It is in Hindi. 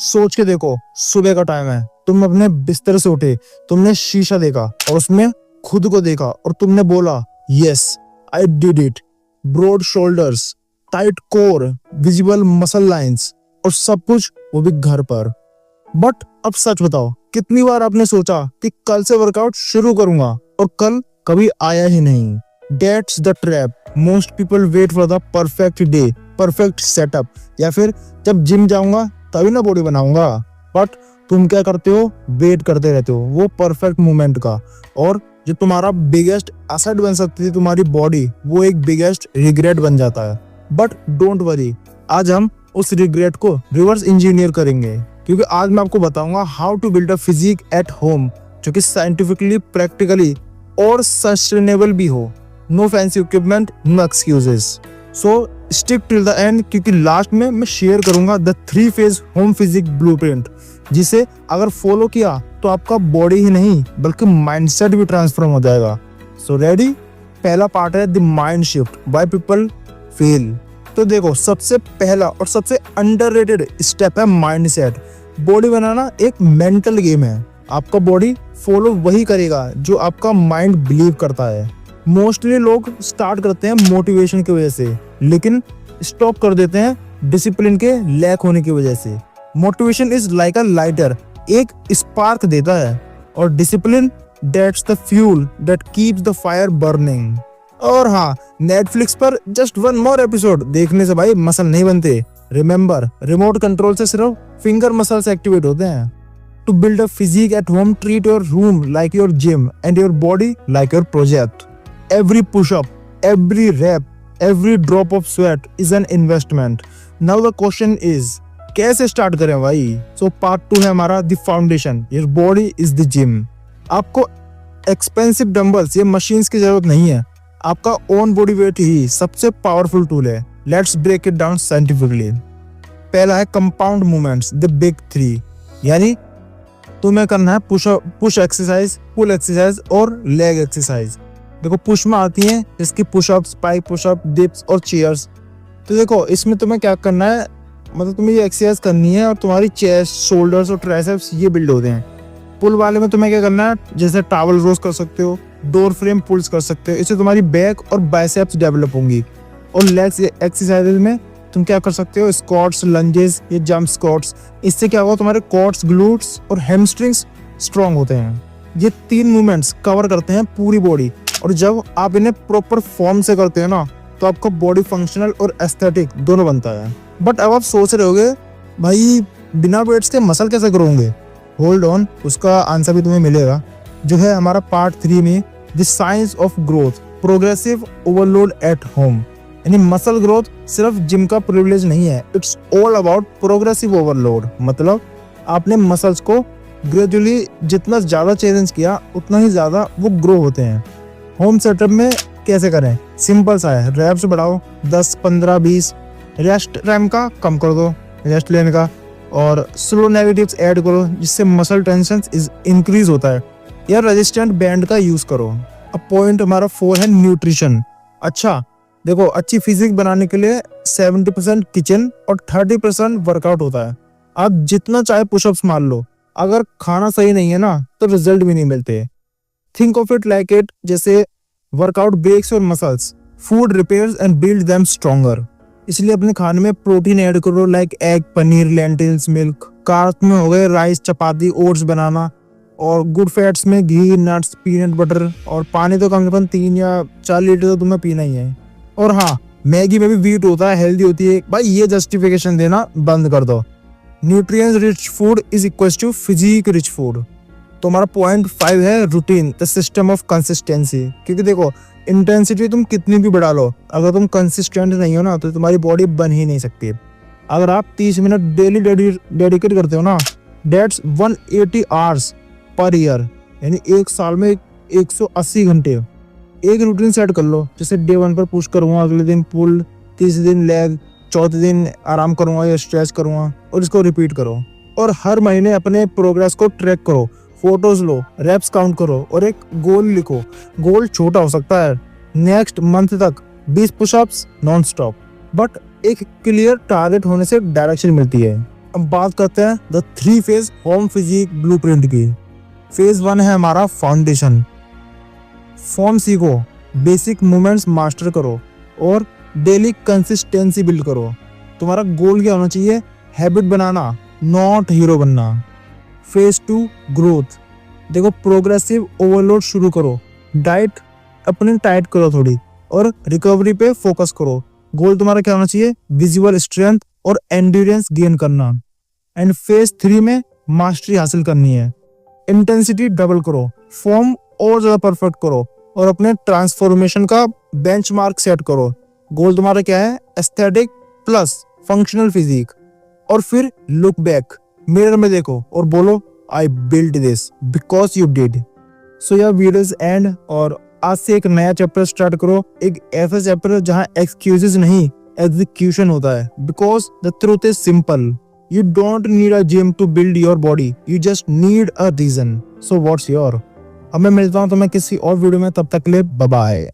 सोच के देखो, सुबह का टाइम है, तुम अपने बिस्तर से उठे, तुमने शीशा देखा और उसमें खुद को देखा और तुमने बोला yes I did it. Broad shoulders, tight core, visible muscle lines और सब कुछ वो भी घर पर। बट अब सच बताओ, कितनी बार आपने सोचा कि कल से वर्कआउट शुरू करूंगा और कल कभी आया ही नहीं। That's the trap. Most people wait for the perfect day, perfect setup, या फिर जब जिम जाऊंगा तभी ना बॉडी बनाऊंगा। बट तुम क्या करते हो, वेट करते रहते हो वो परफेक्ट मोमेंट का। और जो तुम्हारा बिगेस्ट एसेट बन सकती थी तुम्हारी बॉडी, वो एक बिगेस्ट रिग्रेट बन जाता है। बट डोंट वरी, आज हम उस रिग्रेट को रिवर्स इंजीनियर करेंगे, क्योंकि आज मैं आपको बताऊंगा how to build a physique at home, जो कि साइंटिफिकली, प्रैक्टिकली और सस्टेनेबल भी हो। No fancy equipment, no excuses. So stick till the end, क्योंकि लास्ट में मैं शेयर करूंगा the 3 phase home physique blueprint, जिसे अगर फॉलो किया तो आपका बॉडी ही नहीं बल्कि माइंडसेट भी ट्रांसफॉर्म हो जाएगा। So ready? पहला पार्ट है the mind shift, why people fail. तो देखो, सबसे पहला और सबसे अंडररेटेड स्टेप है माइंडसेट। बॉडी बनाना एक मेंटल गेम है। आपका बॉडी फॉलो वही करेगा जो आपका माइंड बिलीव करता है। मोस्टली लोग स्टार्ट करते हैं मोटिवेशन की वजह से, लेकिन स्टॉप कर देते हैं डिसिप्लिन के लैक होने की वजह से। Motivation is like a lighter, एक स्पार्क देता है, और discipline that's the fuel that keeps the fire burning. और हाँ, नेटफ्लिक्स पर जस्ट 1 मोर एपिसोड देखने से भाई मसल नहीं बनते। रिमेंबर, रिमोट कंट्रोल से सिर्फ फिंगर मसल्स एक्टिवेट होते हैं। To build a physique at home, treat your room like your gym and your body like your project. Every push-up, every rep, every drop of sweat is an investment. Now the question is, कैसे स्टार्ट करें भाई? So part 2 है हमारा the foundation. Your body is the gym. आपको एक्सपेंसिव डंबल्स या मशीन्स की जरूरत नहीं है। आपका ओन बॉडी वेट ही सबसे पावरफुल टूल है। Let's break it down scientifically. पहला है कंपाउंड मूवमेंट्स, the big 3, यानी तुम्हें करना है पुश एक्सरसाइज, पुल एक्सरसाइज और लेग एक्सरसाइज। देखो, पुश में आती हैं इसकी पुशअप, स्पाइक पुशअप, डिप्स और चेयर्स। तो देखो, इसमें तुम्हें क्या करना है, मतलब तुम्हें ये एक्सरसाइज करनी है और तुम्हारी चेस्ट, शोल्डर्स और ट्राइसेप्स ये बिल्ड होते हैं। पुल वाले में तुम्हें क्या करना है, जैसे टावल रोज कर सकते हो, डोर फ्रेम पुल्स कर सकते हो, इससे तुम्हारी बैक और बाइसेप्स डेवलप होंगी। और लेग्स एक्सरसाइजेज में तुम क्या कर सकते हो, स्क्वाट्स, लंजेस, ये जंप स्क्वाट्स। इससे क्या होगा, तुम्हारे क्वाड्स, ग्लूट्स और हैमस्ट्रिंग्स स्ट्रॉन्ग होते हैं। ये 3 मूवमेंट्स कवर करते हैं पूरी बॉडी, और जब आप इन्हें प्रॉपर फॉर्म से करते हैं ना, तो आपका बॉडी फंक्शनल और एस्थेटिक दोनों बनता है। बट अब आप सोच रहे होगे, भाई बिना वेट्स के मसल कैसे करोगे? होल्ड ऑन, उसका आंसर भी तुम्हें मिलेगा, जो है हमारा पार्ट 3 में, the science of growth, progressive overload at home. यानी मसल ग्रोथ सिर्फ जिम का प्रिविलेज नहीं है, it's all about progressive overload. मतलब आपने मसल्स को ग्रेजुअली जितना ज्यादा चैलेंज किया, उतना ही ज्यादा वो ग्रो होते हैं। होम सेटअप में कैसे करें? सिंपल सा है, रैप्स बढ़ाओ 10, 15, 20, रेस्ट टाइम का कम कर दो, रेस्ट लेने का, और स्लो नेगेटिव्स ऐड करो, जिससे मसल टेंशन इंक्रीज होता है। या रेजिस्टेंट बैंड का यूज करो। अब पॉइंट हमारा 4 है न्यूट्रिशन। अच्छा देखो, अच्छी फिजिक बनाने के लिए 70% किचन और 30% वर्कआउट होता है। आप जितना चाहे पुशअप्स मार लो, अगर खाना सही नहीं है ना, तो रिजल्ट भी नहीं मिलते। Think of it like it, जैसे workout breaks your muscles, food repairs and build them stronger. इसलिए अपने खाने में प्रोटीन ऐड करो, like egg, paneer, lentils, milk. Carbs में हो गए राइस, चपाती, ओट्स बनाना, और गुड फैट्स में घी, नट्स, पीनट बटर, और पानी तो कम से कम 3 या 4 लीटर तो तुम्हें पीना ही है। और हाँ, मैगी में भी व्हीट होता है, हेल्दी होती है भाई, ये जस्टिफिकेशन देना बंद कर दो। Nutrients rich food is equal to physique rich food. तो हमारा पॉइंट 5 है routine, the system of consistency. क्योंकि देखो, इंटेंसिटी तुम कितनी भी बढ़ा लो, अगर तुम कंसिस्टेंट नहीं हो ना, तो तुम्हारी बॉडी बन ही नहीं सकती। अगर आप 30 मिनट डेली डेडिकेट करते हो ना, दैट्स 180 आवर्स पर ईयर, यानी एक साल में 180 घंटे। एक रूटीन सेट कर लो, जैसे डे 1 पर पुश करूंगा, अगले दिन पुल, तीसरे दिन लेग, चौथे दिन आराम करूंगा या स्ट्रेच करूंगा, और इसको रिपीट करो। और हर महीने अपने प्रोग्रेस को ट्रैक करो, फोटोज लो, रेप्स काउंट करो, और एक गोल लिखो। गोल छोटा हो सकता है, नेक्स्ट मंथ तक 20 पुशअप्स नॉन स्टॉप, बट एक क्लियर टारगेट होने से डायरेक्शन मिलती है। अब बात करते हैं the 3 phase home physique blueprint की। फेज 1 है हमारा फाउंडेशन। फॉर्म सीखो, बेसिक मूवमेंट्स मास्टर करो और डेली कंसिस्टेंसी बिल्ड करो। तुम्हारा गोल क्या होना चाहिए? हैबिट बनाना, नॉट हीरो बनना। Phase 2 growth. देखो, प्रोग्रेसिव ओवरलोड शुरू करो, डाइट अपनी टाइट करो थोड़ी और रिकवरी पे फोकस करो। गोल तुम्हारा क्या होना चाहिए? विजुअल स्ट्रेंथ और एंड्योरेंस गेन करना। एंड फेज 3 में मास्टरी हासिल करनी है। इंटेंसिटी डबल करो, फॉर्म और ज्यादा परफेक्ट करो और अपने ट्रांसफॉर्मेशन का बेंचमार्क सेट करो। गोल तुम्हारा क्या है? Aesthetic plus functional physique. और फिर लुक बैक, मिरर में देखो और बोलो I build this because you did. So यार वीडियोस एंड, और आज से एक नया चैप्टर स्टार्ट करो, एक ऐसा चैप्टर जहां एक्सक्यूजेस नहीं एग्जीक्यूशन होता है। Because the truth is simple, you don't need a gym to build your body, you just need a reason. So what's your? अब मैं मिलता हूँ तुम्हें किसी और वीडियो में, तब तक के लिए बाय बाय।